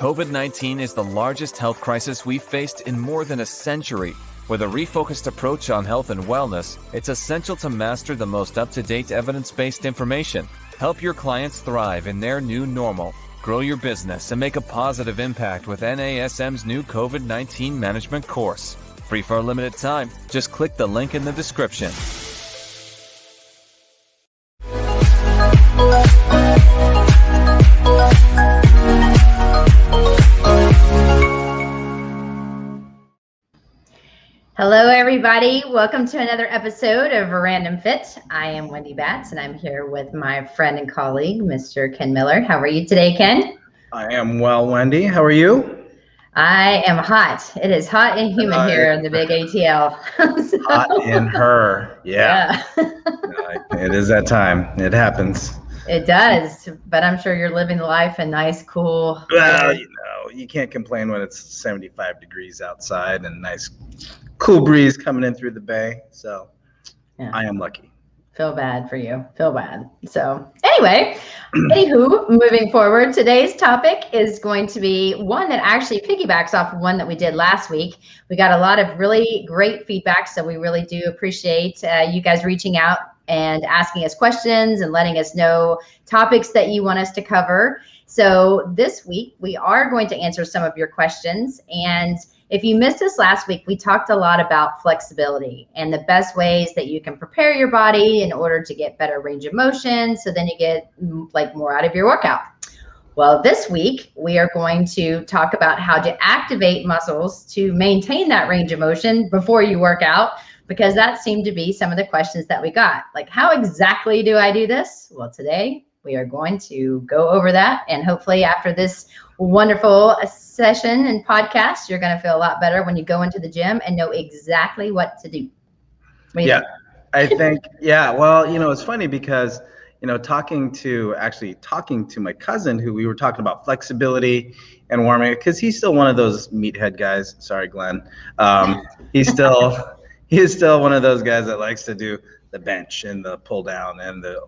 COVID-19 is the largest health crisis we've faced in more than a century. With a refocused approach on health and wellness, it's essential to master the most up-to-date evidence-based information. Help your clients thrive in their new normal. Grow your business and make a positive impact with NASM's new COVID-19 management course. Free for a limited time. Just click the link in the description. Hello, everybody. Welcome to another episode of Random Fit. I am Wendy Batts, and I'm here with my friend and colleague, Mr. Ken Miller. How are you today, Ken? I am well, Wendy. How are you? I am hot. It is hot and humid here in the big ATL. Hot in her. Yeah. It is that time. It happens. It does, but I'm sure you're living the life in nice, cool. Well, you can't complain when it's 75 degrees outside and nice cool breeze coming in through the bay. So yeah. I am lucky. Feel bad for you. Feel bad. So anyway, anywho, moving forward, today's topic is going to be one that actually piggybacks off of one that we did last week. We got a lot of really great feedback, so we really do appreciate you guys reaching out and asking us questions and letting us know topics that you want us to cover. So this week, we are going to answer some of your questions. And if you missed us last week, we talked a lot about flexibility and the best ways that you can prepare your body in order to get better range of motion, so then you get like more out of your workout. Well, this week, we are going to talk about how to activate muscles to maintain that range of motion before you work out, because that seemed to be some of the questions that we got. Like, how exactly do I do this? Well, today we are going to go over that, and hopefully after this wonderful session and podcast, you're going to feel a lot better when you go into the gym and know exactly what to do. Yeah, I think, well, it's funny because, talking to my cousin, who we were talking about flexibility and warming, because he's still one of those meathead guys. Sorry, Glenn. He is still one of those guys that likes to do the bench and the pull down and the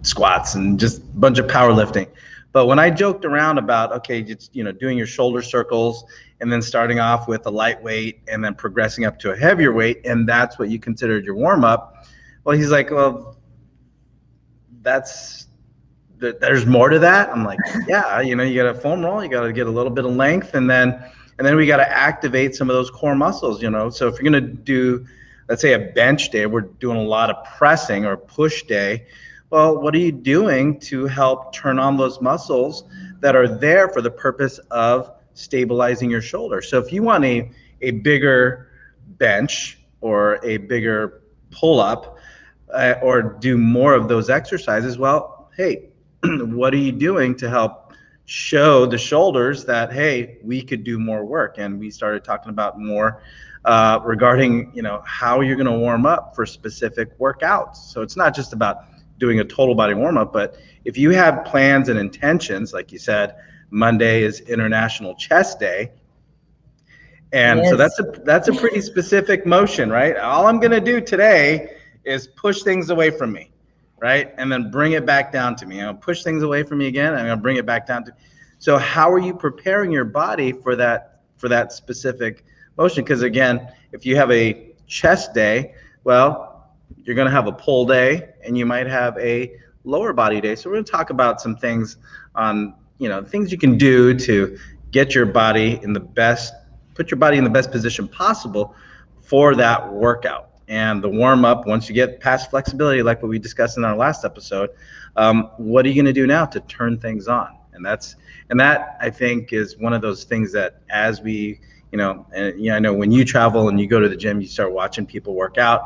squats and just a bunch of powerlifting. But when I joked around about, just, doing your shoulder circles and then starting off with a lightweight and then progressing up to a heavier weight, and that's what you considered your warm up. Well, he's like, well, there's more to that. I'm like, yeah, you got to foam roll, you got to get a little bit of length, and then we got to activate some of those core muscles, So if you're going to do, let's say, a bench day, we're doing a lot of pressing, or push day. Well, what are you doing to help turn on those muscles that are there for the purpose of stabilizing your shoulder? So if you want a bigger bench or a bigger pull-up or do more of those exercises, well, hey, what are you doing to help show the shoulders that, hey, we could do more work? And we started talking about more regarding, how you're going to warm up for specific workouts. So it's not just about doing a total body warm-up, but if you have plans and intentions, like you said, Monday is International Chest Day, and yes. So that's a pretty specific motion, right? All I'm going to do today is push things away from me, right? And then bring it back down to me. Push things away from me again, and I'm going to bring it back down to me. So how are you preparing your body for that specific motion? Because again, if you have a chest day, well, you're going to have a pull day and you might have a lower body day. So we're going to talk about some things on, things you can do to get your body in the best, put your body in the best position possible for that workout. And the warm up, once you get past flexibility, like what we discussed in our last episode, what are you going to do now to turn things on? And that I think is one of those things that as we, I know when you travel and you go to the gym, you start watching people work out.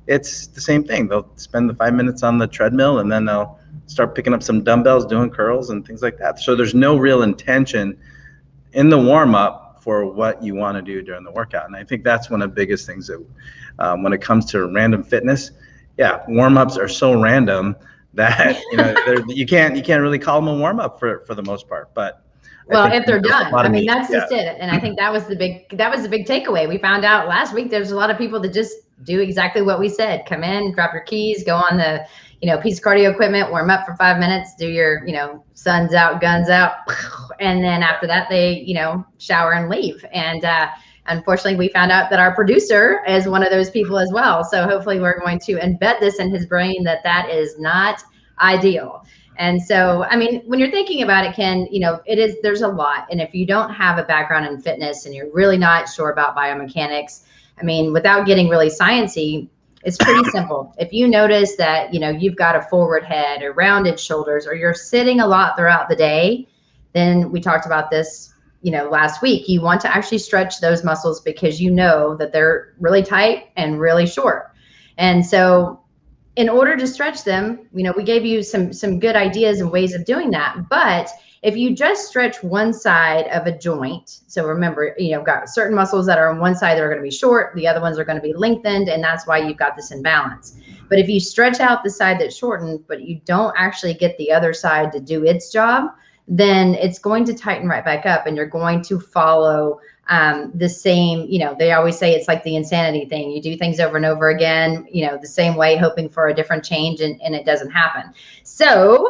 It's the same thing. They'll spend the 5 minutes on the treadmill and then they'll start picking up some dumbbells, doing curls and things like that. So there's no real intention in the warm up for what you want to do during the workout. And I think that's one of the biggest things that when it comes to random fitness, warm ups are so random that you can't really call them a warm up for the most part. But Well, think if they're there's a done, lot I of mean, meat. that's Yeah. just it. And I think that was the big takeaway. We found out last week there's a lot of people that just do exactly what we said. Come in, drop your keys, go on the, piece of cardio equipment, warm up for 5 minutes, do your, suns out, guns out. And then after that, they, shower and leave. And unfortunately, we found out that our producer is one of those people as well. So hopefully we're going to embed this in his brain that is not ideal. And so, I mean, when you're thinking about it, Ken, there's a lot. And if you don't have a background in fitness and you're really not sure about biomechanics, I mean, without getting really sciencey, it's pretty simple. If you notice that, you've got a forward head or rounded shoulders, or you're sitting a lot throughout the day, then we talked about this, last week. You want to actually stretch those muscles because you know that they're really tight and really short. And so in order to stretch them, we gave you some good ideas and ways of doing that. But if you just stretch one side of a joint, so remember, got certain muscles that are on one side that are going to be short, the other ones are going to be lengthened, and that's why you've got this imbalance. But if you stretch out the side that's shortened, but you don't actually get the other side to do its job, then it's going to tighten right back up, and you're going to follow the same, they always say it's like the insanity thing. You do things over and over again, the same way, hoping for a different change, and it doesn't happen. So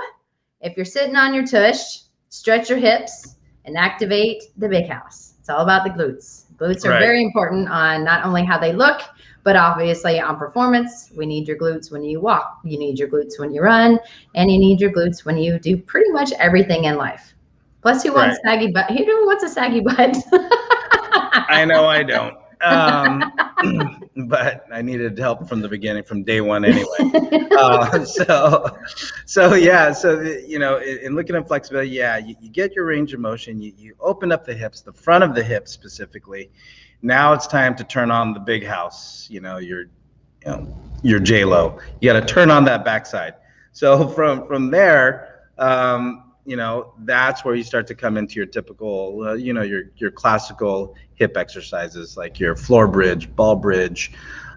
if you're sitting on your tush, stretch your hips and activate the big house. It's all about the glutes. Glutes are very important on not only how they look, but obviously on performance. We need your glutes when you walk. You need your glutes when you run, and you need your glutes when you do pretty much everything in life. Plus, who wants saggy butt? Who wants a saggy butt? I know I don't. But I needed help from the beginning, from day one anyway. In looking at flexibility, you get your range of motion, you open up the hips, the front of the hips specifically. Now it's time to turn on the big house, your J-Lo. You got to turn on that backside. So from there, that's where you start to come into your typical, your classical hip exercises, like your floor bridge, ball bridge,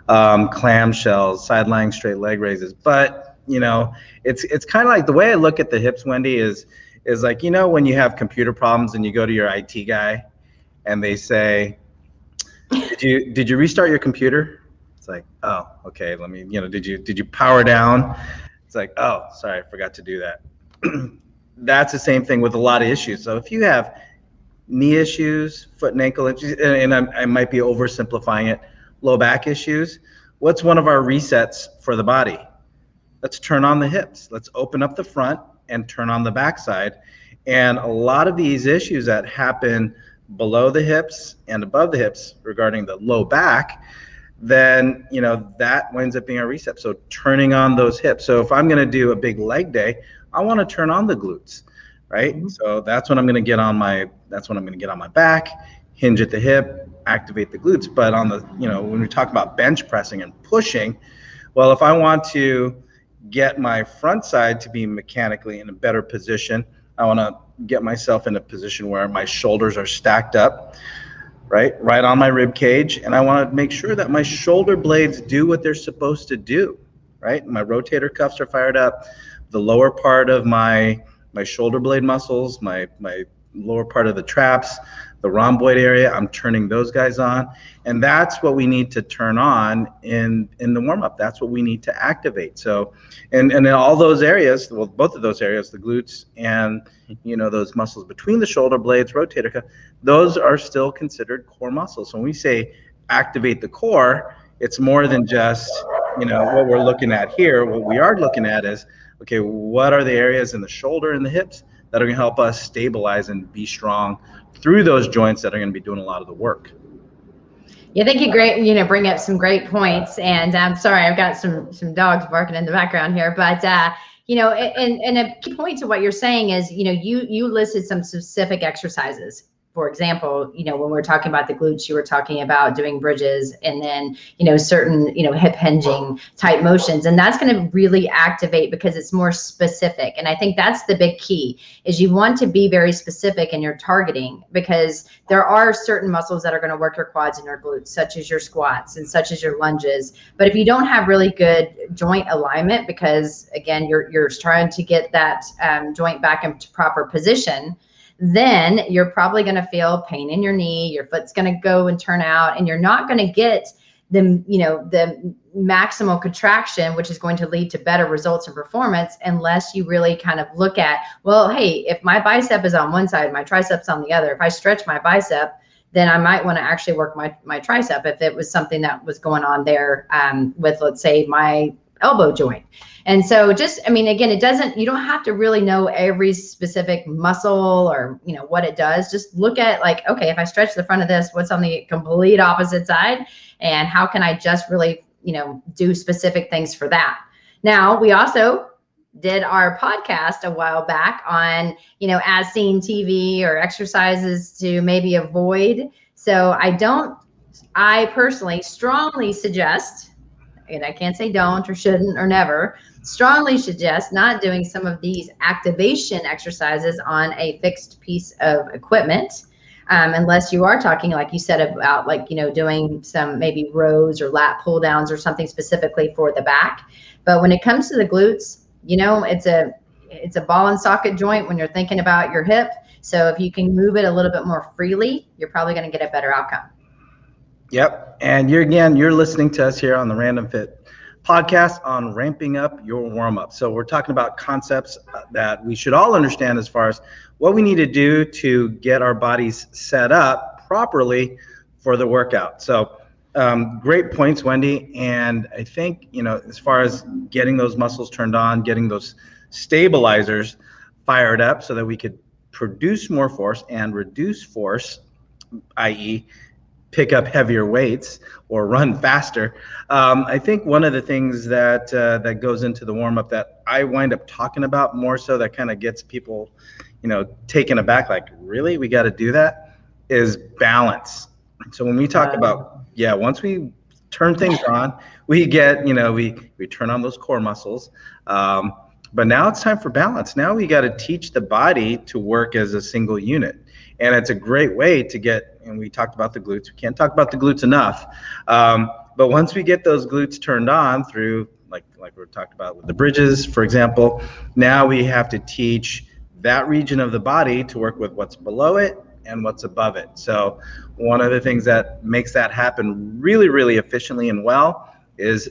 clamshells, side lying straight leg raises. But, it's kind of like, the way I look at the hips, Wendy, is like, when you have computer problems and you go to your IT guy and they say, did you restart your computer? It's like, oh, okay, let me, did you power down? It's like, oh, sorry, I forgot to do that. That's the same thing with a lot of issues. So if you have knee issues, foot and ankle issues, and I might be oversimplifying it, low back issues, what's one of our resets for the body? Let's turn on the hips. Let's open up the front and turn on the backside. And a lot of these issues that happen below the hips and above the hips regarding the low back, then that winds up being a reset. So turning on those hips. So if I'm going to do a big leg day, I want to turn on the glutes, right? Mm-hmm. So that's when I'm going to get on my back, hinge at the hip, activate the glutes. But on the, when we talk about bench pressing and pushing, well, if I want to get my front side to be mechanically in a better position, I want to get myself in a position where my shoulders are stacked up, right on my rib cage, and I want to make sure that my shoulder blades do what they're supposed to do, right? My rotator cuffs are fired up. The lower part of my shoulder blade muscles, my lower part of the traps, the rhomboid area, I'm turning those guys on. And that's what we need to turn on in the warm-up. That's what we need to activate. So, and in all those areas, well, both of those areas, the glutes and, those muscles between the shoulder blades, rotator cuff, those are still considered core muscles. So when we say activate the core, it's more than just, what we're looking at here. What we are looking at is, okay, what are the areas in the shoulder and the hips that are going to help us stabilize and be strong through those joints that are going to be doing a lot of the work? Yeah, I think you bring up some great points. And I'm sorry, I've got some dogs barking in the background here, but and a key point to what you're saying is, you listed some specific exercises. For example, when we're talking about the glutes, you were talking about doing bridges and then, certain, hip hinging type motions. And that's going to really activate because it's more specific. And I think that's the big key is you want to be very specific in your targeting, because there are certain muscles that are going to work your quads and your glutes, such as your squats and such as your lunges. But if you don't have really good joint alignment, because again, you're trying to get that joint back into proper position, then you're probably going to feel pain in your knee. Your foot's going to go and turn out, and you're not going to get the maximal contraction, which is going to lead to better results in performance, unless you really kind of look at, well, hey, if my bicep is on one side, my tricep's on the other. If I stretch my bicep, then I might want to actually work my tricep if it was something that was going on there with, let's say, my elbow joint. And so just, I mean, again, you don't have to really know every specific muscle or, what it does. Just look at like, okay, if I stretch the front of this, what's on the complete opposite side? And how can I just really, do specific things for that? Now, we also did our podcast a while back on, as seen TV or exercises to maybe avoid. So I personally strongly suggest, and I can't say don't or shouldn't or never, strongly suggest not doing some of these activation exercises on a fixed piece of equipment. Unless you are talking, like you said, about doing some maybe rows or lat pull downs or something specifically for the back. But when it comes to the glutes, it's a ball and socket joint when you're thinking about your hip. So if you can move it a little bit more freely, you're probably going to get a better outcome. Yep. And you're listening to us here on the Random Fit podcast on ramping up your warm-up. So we're talking about concepts that we should all understand as far as what we need to do to get our bodies set up properly for the workout. So great points, Wendy. And I think, as far as getting those muscles turned on, getting those stabilizers fired up so that we could produce more force and reduce force, i.e., pick up heavier weights or run faster. I think one of the things that goes into the warm-up that I wind up talking about more so that kind of gets people, taken aback, like, really, we got to do that, is balance. So when we talk about, once we turn things on, we get, we turn on those core muscles. But now it's time for balance. Now we got to teach the body to work as a single unit. And it's a great way to get, and we talked about the glutes. We can't talk about the glutes enough. But once we get those glutes turned on through, like we talked about with the bridges, for example, now we have to teach that region of the body to work with what's below it and what's above it. So one of the things that makes that happen really, really efficiently and well is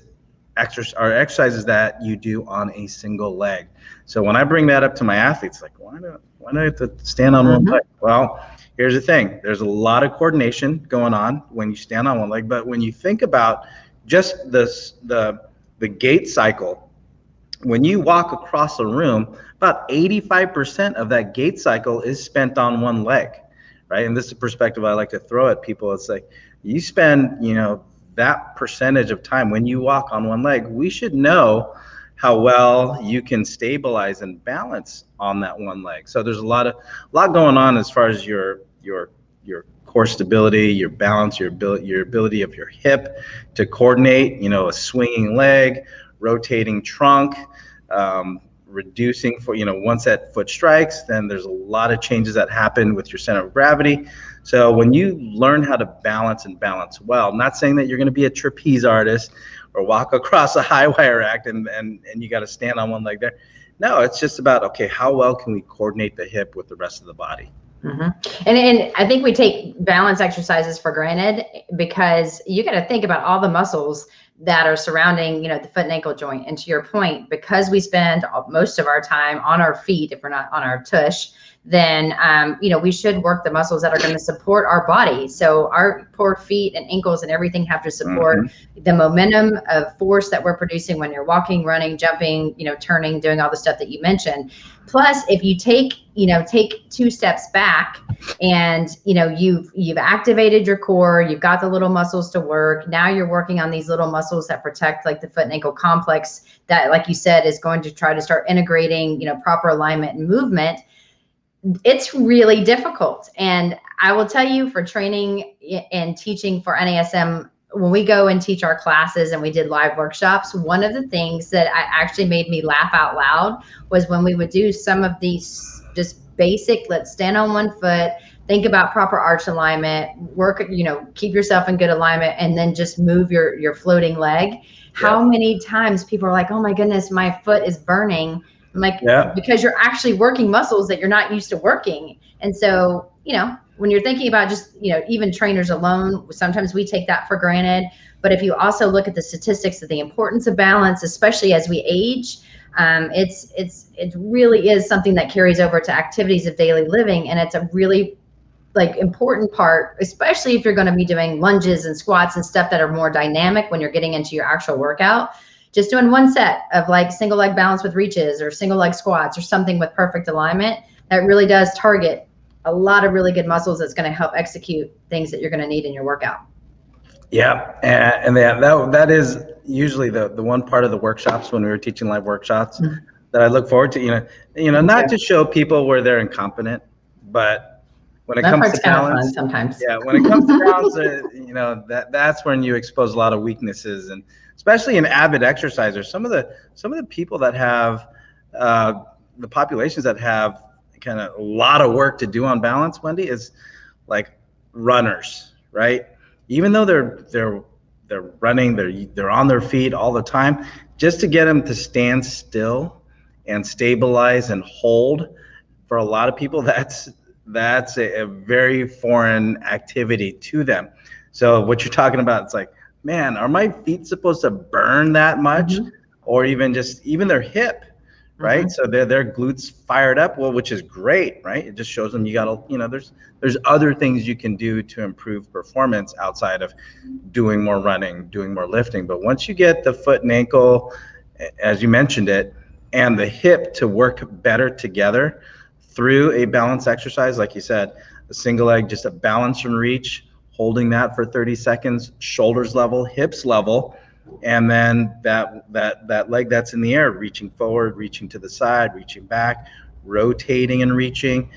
exercises that you do on a single leg. So when I bring that up to my athletes, like, why do I have to stand on one leg? Well, here's the thing. There's a lot of coordination going on when you stand on one leg, but when you think about just the gait cycle, when you walk across a room, about 85% of that gait cycle is spent on one leg, right? And this is a perspective I like to throw at people. It's like, you spend, that percentage of time when you walk on one leg, we should know how well you can stabilize and balance on that one leg. So there's a lot going on as far as your core stability, your balance, your ability of your hip to coordinate, a swinging leg, rotating trunk, reducing for, once that foot strikes, then there's a lot of changes that happen with your center of gravity. So when you learn how to balance and balance well, I'm not saying that you're going to be a trapeze artist or walk across a high wire act and you got to stand on one leg there. No, it's just about, okay, how well can we coordinate the hip with the rest of the body? Mm-hmm. And I think we take balance exercises for granted because you got to think about all the muscles that are surrounding, the foot and ankle joint. And to your point, because we spend most of our time on our feet, if we're not on our tush, then, we should work the muscles that are going to support our body. So our poor feet and ankles and everything have to support the momentum of force that we're producing when you're walking, running, jumping, turning, doing all the stuff that you mentioned. Plus, if you take 2 steps back and, you've activated your core, you've got the little muscles to work. Now you're working on these little muscles that protect like the foot and ankle complex that, like you said, is going to try to start integrating, proper alignment and movement. It's really difficult. And I will tell you, for training and teaching for NASM, when we go and teach our classes and we did live workshops, one of the things that actually made me laugh out loud was when we would do some of these just basic, let's stand on one foot, think about proper arch alignment, work, keep yourself in good alignment, and then just move your floating leg. How many times people are like, oh my goodness, my foot is burning. I'm like, Yeah. because you're actually working muscles that you're not used to working. And so, when you're thinking about just, even trainers alone, sometimes we take that for granted. But if you also look at the statistics of the importance of balance, especially as we age, it really is something that carries over to activities of daily living. And it's a really important part, especially if you're going to be doing lunges and squats and stuff that are more dynamic when you're getting into your actual workout. Just doing one set of single leg balance with reaches or single leg squats or something with perfect alignment, that really does target a lot of really good muscles that's going to help execute things that you're going to need in your workout. Yeah, and that is usually the one part of the workshops when we were teaching live workshops that I look forward to. Not to show people where they're incompetent, but when it comes to balance, sometimes. Yeah, when it comes to balance, that's when you expose a lot of weaknesses, and especially in avid exercisers. Some of the people that have the populations that have kind of a lot of work to do on balance, Wendy, is like runners, right? Even though they're running, they're on their feet all the time, just to get them to stand still and stabilize and hold, for a lot of people, that's a very foreign activity to them. So what you're talking about, it's like, man, are my feet supposed to burn that much? Or even their hip, right? So their glutes fired up, well, which is great, right? It just shows them you gotta, there's other things you can do to improve performance outside of doing more running, doing more lifting. But once you get the foot and ankle, as you mentioned it, and the hip to work better together through a balance exercise, like you said, a single leg, just a balance and reach, holding that for 30 seconds, shoulders level, hips level, and then that leg that's in the air, reaching forward, reaching to the side, reaching back, rotating and reaching.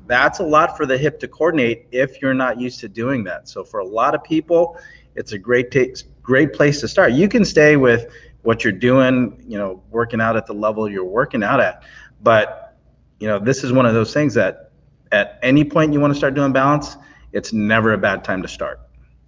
That's a lot for the hip to coordinate if you're not used to doing that. So for a lot of people, it's a great place to start. You can stay with what you're doing, working out at the level you're working out at. But, this is one of those things that at any point you want to start doing balance, it's never a bad time to start.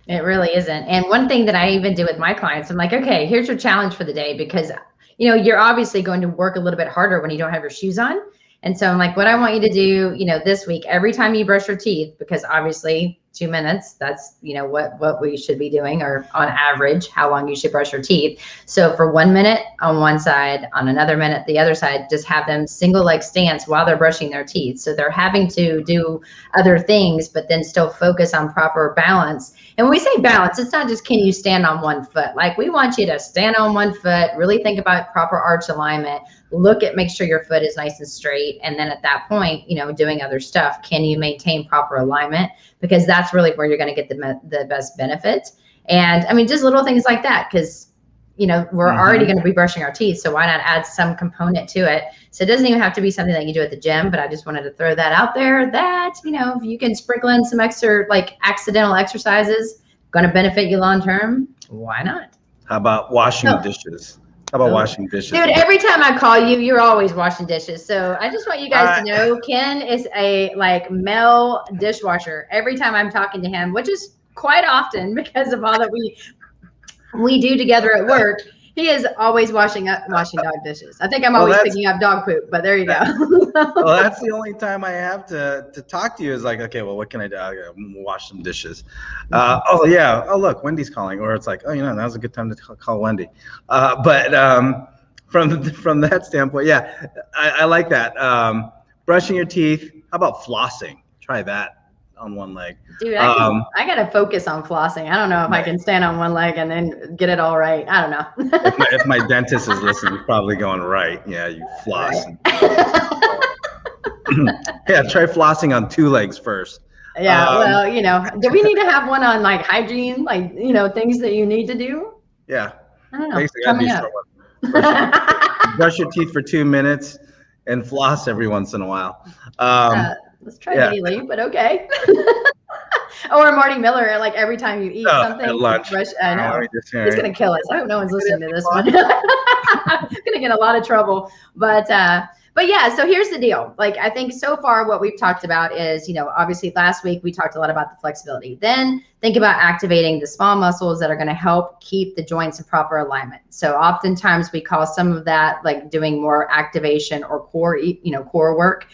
It really isn't. And one thing that I even do with my clients, I'm like, okay, here's your challenge for the day, because, you're obviously going to work a little bit harder when you don't have your shoes on. And so I'm like, what I want you to do, this week, every time you brush your teeth, because obviously 2 minutes, that's, what we should be doing, or on average, how long you should brush your teeth. So for 1 minute on one side, on another minute, the other side, just have them single leg stance while they're brushing their teeth. So they're having to do other things, but then still focus on proper balance. And when we say balance, it's not just, can you stand on one foot? We want you to stand on one foot, really think about proper arch alignment, make sure your foot is nice and straight. And then at that point, doing other stuff, can you maintain proper alignment? Because that's really where you're going to get the best benefits. And I mean, just little things like that, because, we're already going to be brushing our teeth. So why not add some component to it? So it doesn't even have to be something that you do at the gym, but I just wanted to throw that out there that, if you can sprinkle in some extra, accidental exercises, going to benefit you long-term, why not? How about washing dishes? How about washing dishes? Dude, every time I call you, you're always washing dishes. So I just want you guys to know, Ken is a male dishwasher. Every time I'm talking to him, which is quite often because of all that we do together at work, he is always washing dog dishes. I think I'm always picking up dog poop, but there you go. Well, that's the only time I have to talk to you is okay, well, what can I do? I gotta wash some dishes. Oh yeah. Oh look, Wendy's calling, or it's now's a good time to call Wendy. But from that standpoint, yeah, I like that. Brushing your teeth. How about flossing? Try that on one leg. Dude, I gotta focus on flossing. I don't know if I can stand on one leg and then get it all right. I don't know. if my dentist is listening, he's probably going, right. Yeah, you floss. Right. Yeah, try flossing on 2 legs first. Yeah, do we need to have one on hygiene, things that you need to do? Yeah. I don't know. Basically, that'd be a short one. Brush your teeth for 2 minutes and floss every once in a while. Let's try daily, but okay. Or Marty Miller, every time you eat something, at lunch. I know. He's going to kill us. I hope no one's listening to this one. I'm going to get a lot of trouble. But But yeah, so here's the deal. Like, I think so far what we've talked about is, obviously last week we talked a lot about the flexibility. Then think about activating the small muscles that are going to help keep the joints in proper alignment. So oftentimes we call some of that like doing more activation or core, core work.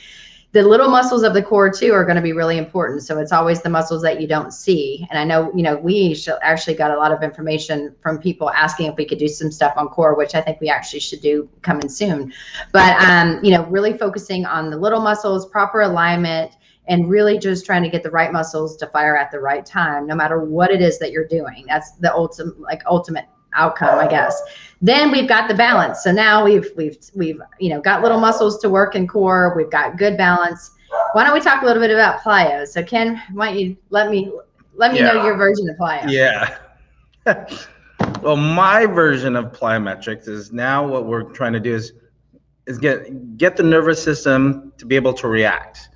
The little muscles of the core too are going to be really important. So it's always the muscles that you don't see. And I know, we actually got a lot of information from people asking if we could do some stuff on core, which I think we actually should do coming soon. But, really focusing on the little muscles, proper alignment, and really just trying to get the right muscles to fire at the right time, no matter what it is that you're doing. That's the ultimate outcome, I guess. Then we've got the balance. So now we've got little muscles to work in core. We've got good balance. Why don't we talk a little bit about plyo? So Ken, why don't you let me know your version of plyo? Yeah. Well, my version of plyometrics is now what we're trying to do is get the nervous system to be able to react,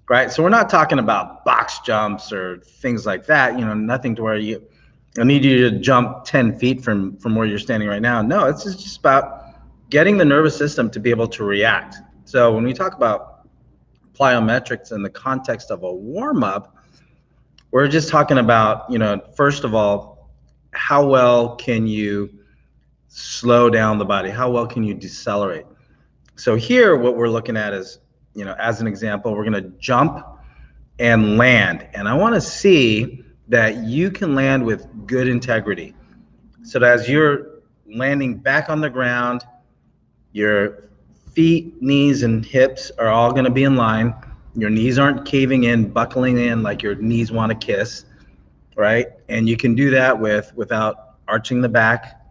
right? So we're not talking about box jumps or things like that, nothing to where I need you to jump 10 feet from where you're standing right now. No, it's just about getting the nervous system to be able to react. So when we talk about plyometrics in the context of a warm-up, we're just talking about, first of all, how well can you slow down the body? How well can you decelerate? So here, what we're looking at is, as an example, we're going to jump and land. And I want to see that you can land with good integrity. So that as you're landing back on the ground, your feet, knees, and hips are all going to be in line. Your knees aren't caving in, buckling in like your knees want to kiss, right? And you can do that without arching the back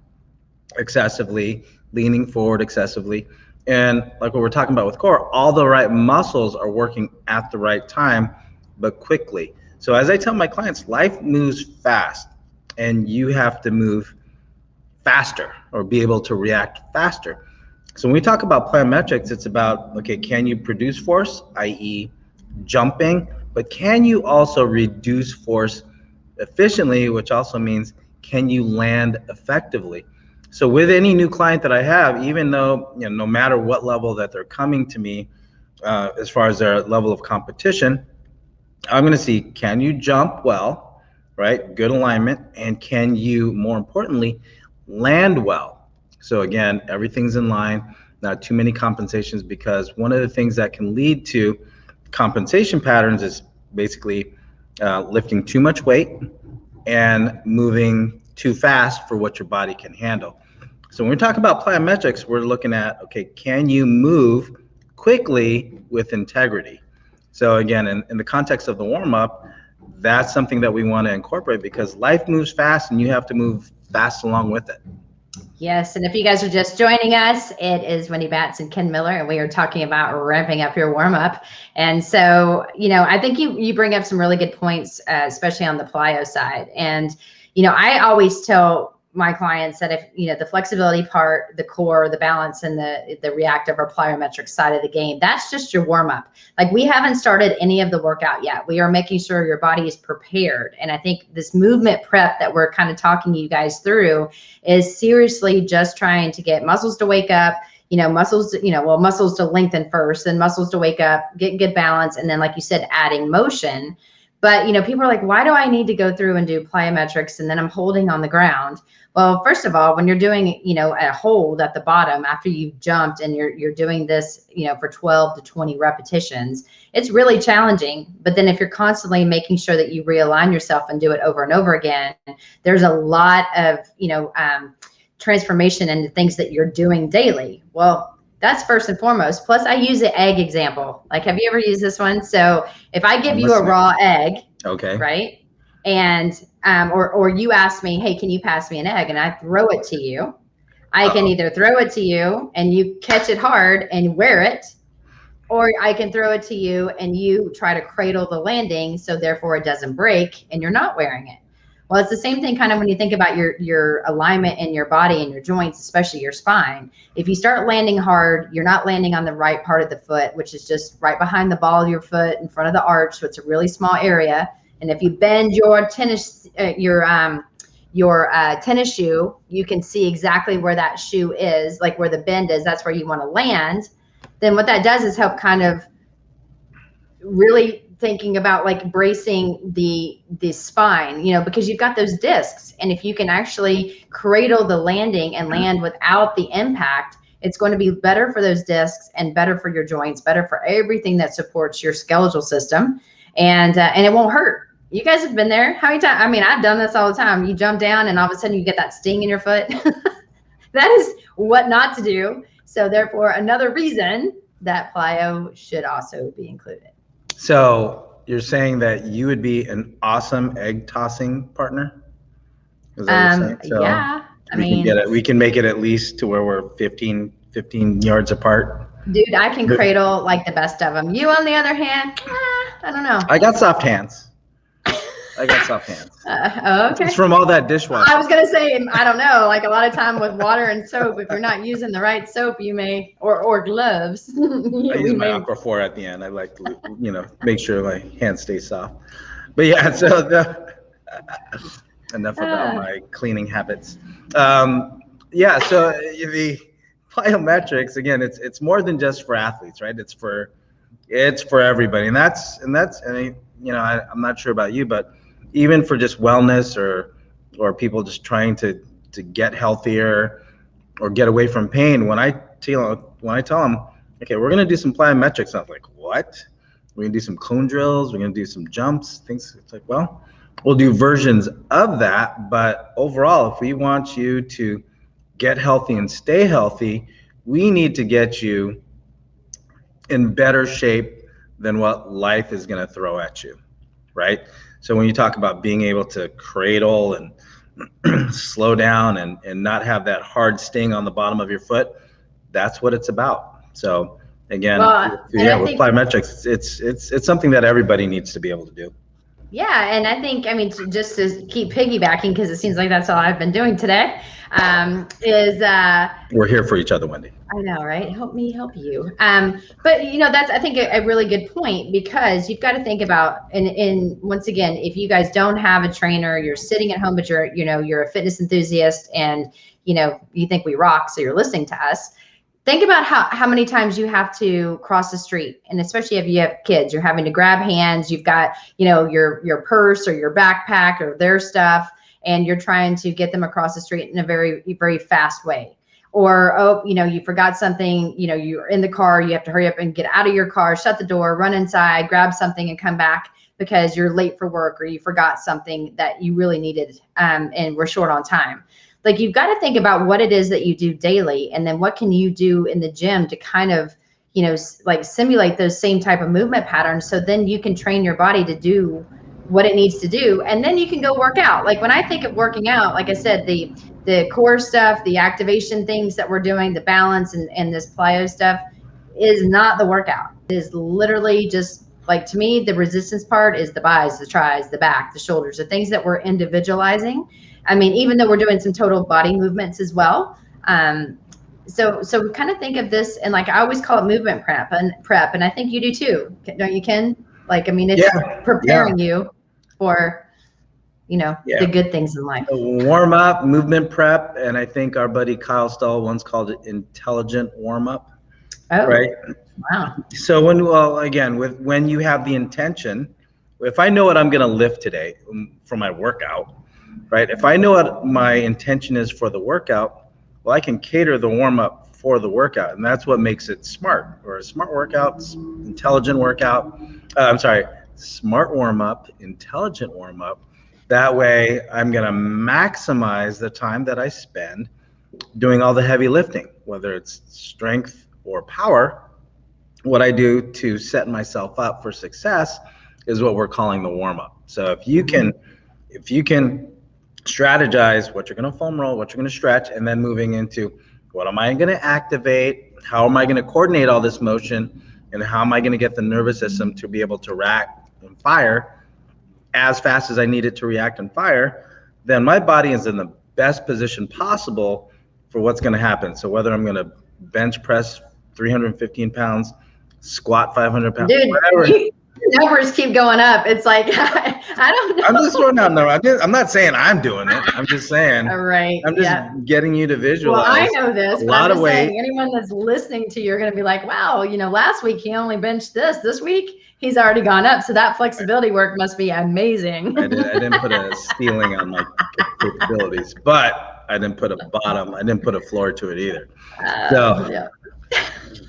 excessively, leaning forward excessively. And like what we're talking about with core, all the right muscles are working at the right time, but quickly. So as I tell my clients, life moves fast and you have to move faster or be able to react faster. So when we talk about plyometrics, it's about, okay, can you produce force, i.e. jumping, but can you also reduce force efficiently, which also means can you land effectively? So with any new client that I have, even though, no matter what level that they're coming to me, as far as their level of competition, I'm going to see, can you jump well, right? Good alignment. And can you, more importantly, land well? So again, everything's in line, not too many compensations, because one of the things that can lead to compensation patterns is basically lifting too much weight and moving too fast for what your body can handle. So when we talk about plyometrics, we're looking at, okay, can you move quickly with integrity? So again, in the context of the warm-up, that's something that we want to incorporate because life moves fast and you have to move fast along with it. Yes, and if you guys are just joining us, it is Wendy Batts and Ken Miller, and we are talking about ramping up your warm-up. And so, I think you bring up some really good points, especially on the plyo side. And, I always tell my clients that if, the flexibility part, the core, the balance, and the reactive or plyometric side of the game, that's just your warm-up. Like, we haven't started any of the workout yet. We are making sure your body is prepared. And I think this movement prep that we're kind of talking you guys through is seriously just trying to get muscles to wake up, muscles to lengthen first, then muscles to wake up, get good balance, and then, like you said, adding motion. But, people are like, why do I need to go through and do plyometrics and then I'm holding on the ground? Well, first of all, when you're doing, a hold at the bottom after you've jumped and you're doing this, for 12 to 20 repetitions, it's really challenging. But then if you're constantly making sure that you realign yourself and do it over and over again, there's a lot of, transformation into things that you're doing daily. Well, that's first and foremost. Plus, I use the egg example. Like, have you ever used this one? So if I give you a raw egg, okay, right? And or you ask me, hey, can you pass me an egg? And I throw it to you. I can either throw it to you and you catch it hard and wear it, or I can throw it to you and you try to cradle the landing, so therefore it doesn't break and you're not wearing it. Well, it's the same thing kind of when you think about your alignment in your body and your joints, especially your spine. If you start landing hard, you're not landing on the right part of the foot, which is just right behind the ball of your foot in front of the arch. So it's a really small area. And if you bend your tennis shoe, you can see exactly where that shoe is, like where the bend is. That's where you want to land. then what that does is help kind of really thinking about like bracing the spine, you know, because you've got those discs, and if you can actually cradle the landing and land without the impact, it's going to be better for those discs and better for your joints, better for everything that supports your skeletal system, and it won't hurt. You guys have been there. How many times? I mean, I've done this all the time. You jump down and all of a sudden you get that sting in your foot. That is what not to do. So therefore, another reason that plyo should also be included. So you're saying that you would be an awesome egg tossing partner? Is that what you're saying? So yeah. I mean, we can make it at least to where we're 15 yards apart. Dude, I can cradle like the best of them. You, on the other hand, I don't know. I got soft hands. Okay. It's from all that dishwashing. I was going to say, I don't know, like a lot of time with water and soap, if you're not using the right soap, you may, or gloves. I use my Aquaphor at the end. I like to, make sure my hands stay soft. But yeah, so enough about my cleaning habits. So the plyometrics, again, it's more than just for athletes, right? It's for everybody. And I'm not sure about you, but even for just wellness or people just trying to get healthier or get away from pain, when I tell them, okay, we're gonna do some plyometrics, I'm like, what? We're gonna do some cone drills, we're gonna do some jumps, things. It's like, well, we'll do versions of that, but overall, if we want you to get healthy and stay healthy, we need to get you in better shape than what life is gonna throw at you, right? So when you talk about being able to cradle and slow down and not have that hard sting on the bottom of your foot, that's what it's about. So again, with plyometrics, it's something that everybody needs to be able to do. Yeah, and I think, just to keep piggybacking, because it seems like that's all I've been doing today, we're here for each other, Wendy. I know, right? Help me help you. But that's, I think, a really good point, because you've got to think about, and once again, if you guys don't have a trainer, you're sitting at home, but you're a fitness enthusiast, and you think we rock, so you're listening to us. Think about how many times you have to cross the street, and especially if you have kids, you're having to grab hands. You've got your purse or your backpack or their stuff, and you're trying to get them across the street in a very, very fast way. Or you forgot something. You're in the car. You have to hurry up and get out of your car, shut the door, run inside, grab something, and come back because you're late for work, or you forgot something that you really needed, and we're short on time. Like, you've got to think about what it is that you do daily, and then what can you do in the gym to kind of, like simulate those same type of movement patterns. So then you can train your body to do what it needs to do. And then you can go work out. Like, when I think of working out, like I said, the core stuff, the activation things that we're doing, the balance and this plyo stuff is not the workout. It is literally just, like, to me, the resistance part is the bis, the tris, the back, the shoulders, the things that we're individualizing. Even though we're doing some total body movements as well. So we kind of think of this, and like I always call it movement prep, and I think you do too, don't you, Ken? Like, it's preparing you for, the good things in life. Warm up, movement prep, and I think our buddy Kyle Stahl once called it intelligent warm up. Oh, right. Wow. So when you have the intention, if I know what I'm going to lift today for my workout, right? If I know what my intention is for the workout, well, I can cater the warm up for the workout, and that's what makes it smart. Or a smart workout, intelligent workout. Smart warm up, intelligent warm up. That way, I'm going to maximize the time that I spend doing all the heavy lifting, whether it's strength or power. What I do to set myself up for success is what we're calling the warm up. So if you can strategize what you're going to foam roll, what you're going to stretch, and then moving into what am I going to activate, how am I going to coordinate all this motion, and how am I going to get the nervous system to be able to react and fire as fast as I need it to react and fire, then my body is in the best position possible for what's going to happen. So whether I'm going to bench press 315 pounds, squat 500 pounds, dude, whatever. numbers keep going up. It's like, I don't know. I'm just throwing out numbers. I'm not saying I'm doing it. I'm just saying. All right. I'm just getting you to visualize. Well, I know this, a but lot I'm of just weight. saying, anyone that's listening to you are going to be like, wow, last week he only benched this. This week he's already gone up. So that flexibility work must be amazing. I didn't put a ceiling on my capabilities, but I didn't put a bottom. I didn't put a floor to it either.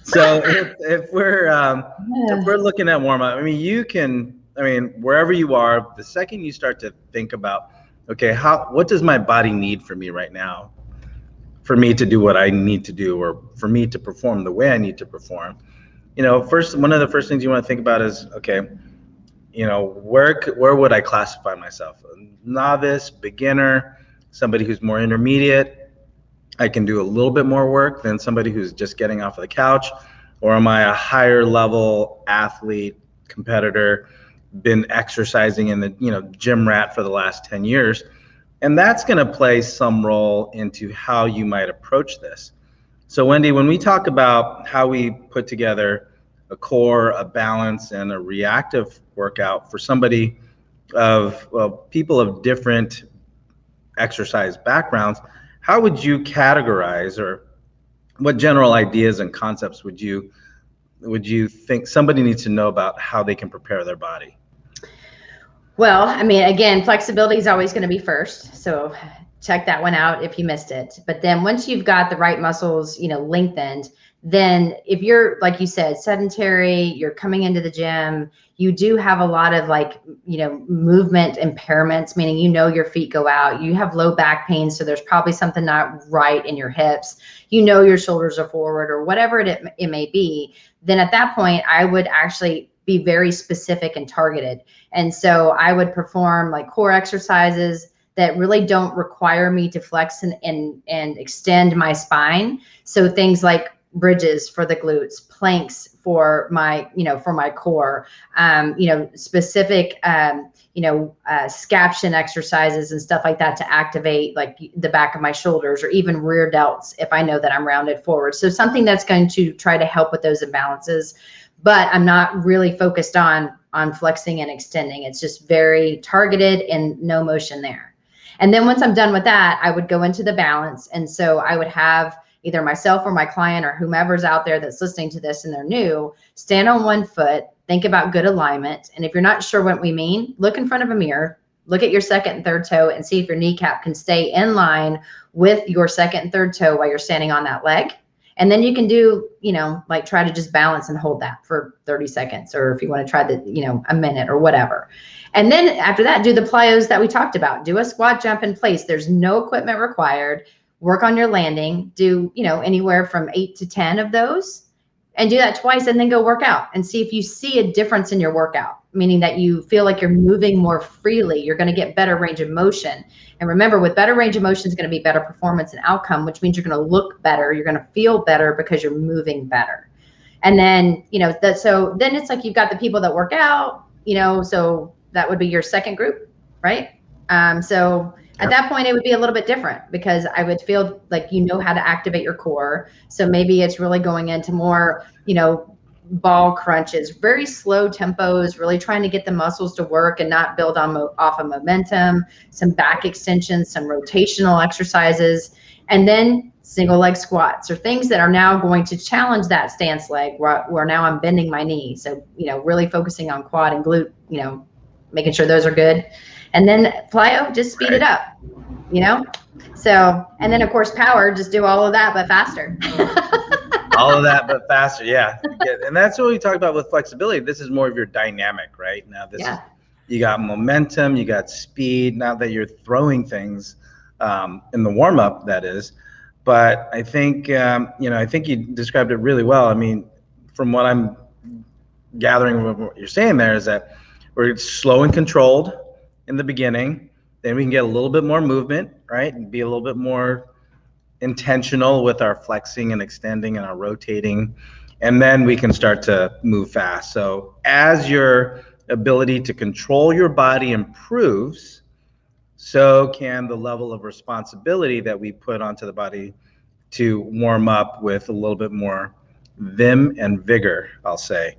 So if we're looking at warm up, I mean, wherever you are, the second you start to think about, okay, what does my body need from me right now, for me to do what I need to do, or for me to perform the way I need to perform? One of the first things you want to think about is, okay, where would I classify myself? A novice, beginner, somebody who's more intermediate? I can do a little bit more work than somebody who's just getting off of the couch? Or am I a higher level athlete, competitor, been exercising in the gym rat for the last 10 years? And that's going to play some role into how you might approach this. So Wendy, when we talk about how we put together a core, a balance, and a reactive workout for somebody people of different exercise backgrounds, how would you categorize, or what general ideas and concepts would you think somebody needs to know about how they can prepare their body? Well, I mean, again, flexibility is always going to be first. So check that one out if you missed it. But then once you've got the right muscles, lengthened, then if you're, like you said, sedentary, you're coming into the gym, you do have a lot of movement impairments, meaning your feet go out, you have low back pain, so there's probably something not right in your hips, your shoulders are forward, or whatever it may be. Then at that point, I would actually be very specific and targeted. And so I would perform like core exercises that really don't require me to flex and extend my spine. So things like bridges for the glutes, planks for my core, specific, scaption exercises and stuff like that to activate like the back of my shoulders, or even rear delts if I know that I'm rounded forward. So something that's going to try to help with those imbalances, but I'm not really focused on flexing and extending. It's just very targeted and no motion there. And then once I'm done with that, I would go into the balance. And so I would have either myself or my client or whomever's out there that's listening to this and they're new, stand on one foot, think about good alignment. And if you're not sure what we mean, look in front of a mirror, look at your second and third toe and see if your kneecap can stay in line with your second and third toe while you're standing on that leg. And then you can do, try to just balance and hold that for 30 seconds, or if you want to try a minute or whatever. And then after that, do the plyos that we talked about. Do a squat jump in place. There's no equipment required. Work on your landing. Do, anywhere from 8 to 10 of those, and do that twice, and then go work out and see if you see a difference in your workout, meaning that you feel like you're moving more freely. You're going to get better range of motion. And remember, with better range of motion is going to be better performance and outcome, which means you're going to look better. You're going to feel better because you're moving better. And then, so then it's like you've got the people that work out, so that would be your second group, right? So at that point, it would be a little bit different because I would feel like how to activate your core. So maybe it's really going into more, ball crunches, very slow tempos, really trying to get the muscles to work and not build off of momentum, some back extensions, some rotational exercises, and then single leg squats, or things that are now going to challenge that stance leg where now I'm bending my knee. So, really focusing on quad and glute, making sure those are good. And then plyo, just speed it up, So, and then of course power, just do all of that, but faster. All of that, but faster. Yeah. And that's what we talk about with flexibility. This is more of your dynamic, right? Now is, you got momentum, you got speed, now that you're throwing things in the warm up, that is. But I think, I think you described it really well. I mean, from what I'm gathering from what you're saying there is that we're slow and controlled in the beginning, then we can get a little bit more movement, right? And be a little bit more intentional with our flexing and extending and our rotating, and then we can start to move fast. So as your ability to control your body improves, so can the level of responsibility that we put onto the body to warm up with a little bit more vim and vigor, I'll say.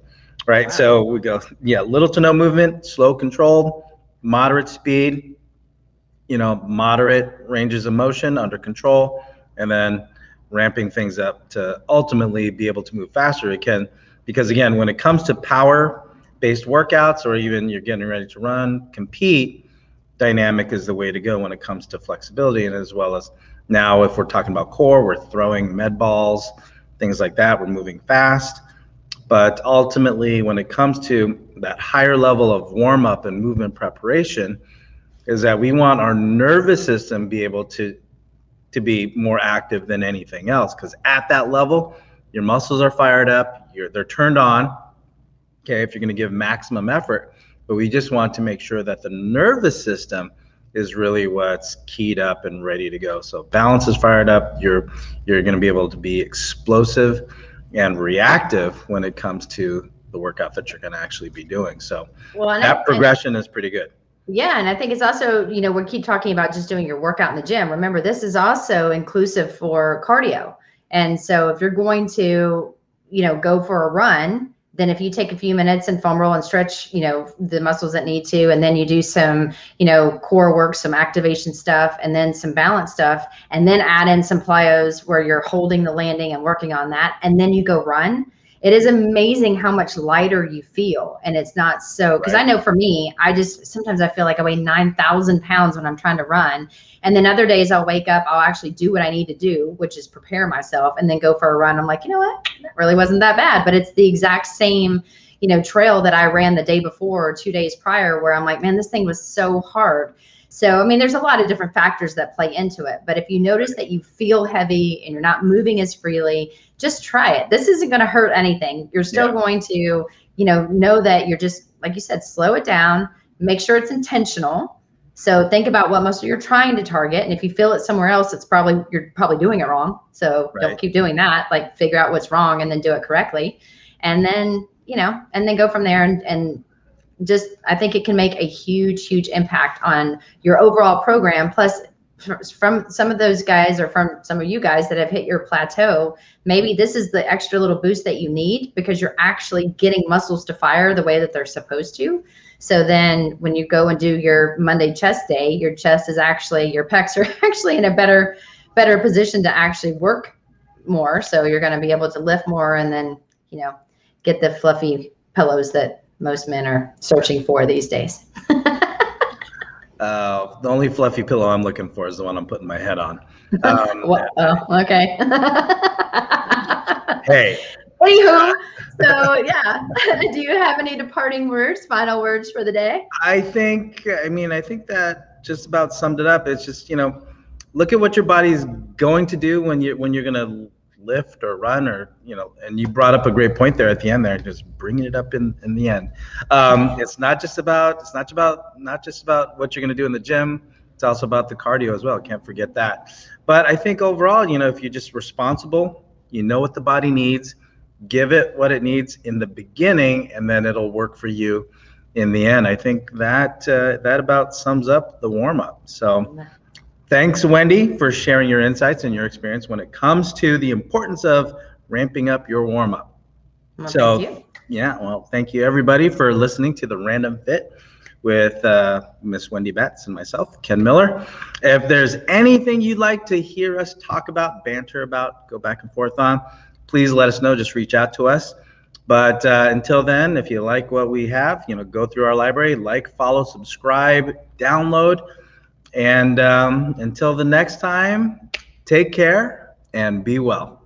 right? Wow. So we go, little to no movement, slow control, moderate speed, moderate ranges of motion under control, and then ramping things up to ultimately be able to move faster. Because again, when it comes to power-based workouts, or even you're getting ready to run, compete, dynamic is the way to go when it comes to flexibility. And as well as now, if we're talking about core, we're throwing med balls, things like that, we're moving fast. But ultimately, when it comes to that higher level of warm-up and movement preparation, is that we want our nervous system be able to be more active than anything else. Because at that level, your muscles are fired up, they're turned on, okay, if you're going to give maximum effort. But we just want to make sure that the nervous system is really what's keyed up and ready to go. So balance is fired up, you're going to be able to be explosive and reactive when it comes to the workout that you're going to actually be doing. So that progression is pretty good. Yeah, and I think it's also, we keep talking about just doing your workout in the gym. Remember, this is also inclusive for cardio. And so if you're going to, go for a run, then if you take a few minutes and foam roll and stretch, the muscles that need to, and then you do some, core work, some activation stuff, and then some balance stuff, and then add in some plyos where you're holding the landing and working on that, and then you go run. It is amazing how much lighter you feel. And it's not so, because I know for me, sometimes I feel like I weigh 9,000 pounds when I'm trying to run. And then other days I'll wake up, I'll actually do what I need to do, which is prepare myself and then go for a run. I'm like, you know what, that really wasn't that bad. But it's the exact same, trail that I ran the day before or 2 days prior, where I'm like, man, this thing was so hard. So, there's a lot of different factors that play into it. But if you notice that you feel heavy and you're not moving as freely, just try it. This isn't going to hurt anything. You're still going to, know that you're just, like you said, slow it down, make sure it's intentional. So think about what muscle you're trying to target. And if you feel it somewhere else, you're probably doing it wrong. So don't keep doing that. Like, figure out what's wrong and then do it correctly. And then, and then go from there and just, I think it can make a huge, huge impact on your overall program. Plus, from some of those guys, or from some of you guys that have hit your plateau, maybe this is the extra little boost that you need, because you're actually getting muscles to fire the way that they're supposed to. So then when you go and do your Monday chest day, your chest is actually, your pecs are actually in a better position to actually work more. So you're going to be able to lift more, and then, get the fluffy pillows that most men are searching for these days. The only fluffy pillow I'm looking for is the one I'm putting my head on. Okay. Hey. Anywho, so yeah. Do you have any departing words, final words for the day? I think that just about summed it up. It's just, look at what your body's going to do when you're going to lift or run, or and you brought up a great point there at the end there, just bringing it up in the end. It's not just about what you're going to do in the gym. It's also about the cardio as well. Can't forget that. But I think overall, if you're just responsible, what the body needs, give it what it needs in the beginning, and then it'll work for you in the end. I think that about sums up the warm-up. So thanks, Wendy, for sharing your insights and your experience when it comes to the importance of ramping up your warm-up. Thank you. Thank you, everybody, for listening to the Random Fit with Miss Wendy Betts and myself, Ken Miller. If there's anything you'd like to hear us talk about, banter about, go back and forth on, please let us know. Just reach out to us. But until then, if you like what we have, go through our library, follow, subscribe, download. And until the next time, take care and be well.